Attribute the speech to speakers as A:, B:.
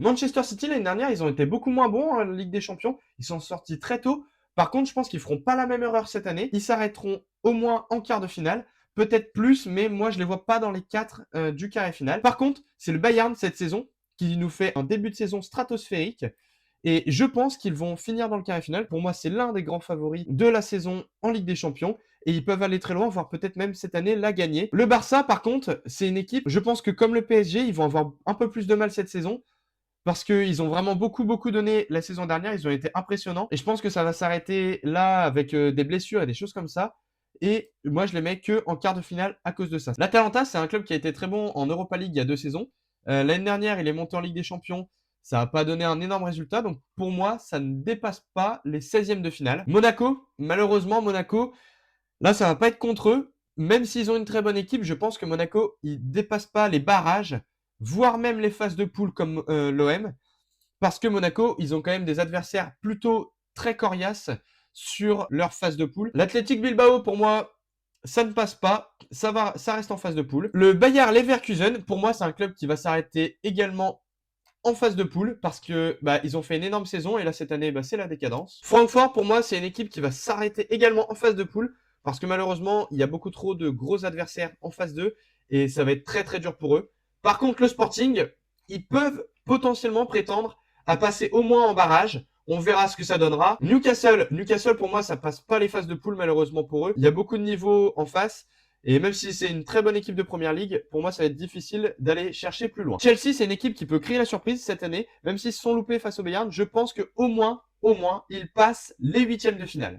A: Manchester City, l'année dernière, ils ont été beaucoup moins bons en Ligue des Champions. Ils sont sortis très tôt. Par contre, je pense qu'ils feront pas la même erreur cette année. Ils s'arrêteront au moins en quart de finale. Peut-être plus, mais moi, je les vois pas dans les 4 du carré final. Par contre, c'est le Bayern cette saison qui nous fait un début de saison stratosphérique. Et je pense qu'ils vont finir dans le carré final. Pour moi, c'est l'un des grands favoris de la saison en Ligue des Champions. Et ils peuvent aller très loin, voire peut-être même cette année la gagner. Le Barça, par contre, c'est une équipe, je pense que comme le PSG, ils vont avoir un peu plus de mal cette saison parce qu'ils ont vraiment beaucoup donné la saison dernière. Ils ont été impressionnants. Et je pense que ça va s'arrêter là avec des blessures et des choses comme ça. Et moi, je les mets que en quart de finale à cause de ça. L'Atalanta, c'est un club qui a été très bon en Europa League il y a 2 saisons. L'année dernière, il est monté en Ligue des Champions. Ça n'a pas donné un énorme résultat. Donc pour moi, ça ne dépasse pas les 16e de finale. Monaco, malheureusement, Monaco, là, ça va pas être contre eux. Même s'ils ont une très bonne équipe, je pense que Monaco, ils dépassent pas les barrages, voire même les phases de poule comme l'OM. Parce que Monaco, ils ont quand même des adversaires plutôt très coriaces sur leur phase de poule. L'Athletic Bilbao, pour moi, ça ne passe pas. Ça reste en phase de poule. Le Bayer Leverkusen, pour moi, c'est un club qui va s'arrêter également en phase de poule parce que ils ont fait une énorme saison et là cette année c'est la décadence. Francfort pour moi c'est une équipe qui va s'arrêter également en phase de poule parce que malheureusement il y a beaucoup trop de gros adversaires en phase 2 et ça va être très dur pour eux. Par contre le Sporting, ils peuvent potentiellement prétendre à passer au moins en barrage. On verra ce que ça donnera. Newcastle pour moi ça passe pas les phases de poule malheureusement pour eux. Il y a beaucoup de niveaux en face. Et même si c'est une très bonne équipe de première ligue, pour moi, ça va être difficile d'aller chercher plus loin. Chelsea, c'est une équipe qui peut créer la surprise cette année. Même s'ils se sont loupés face au Bayern, je pense que au moins, ils passent les 8e de finale.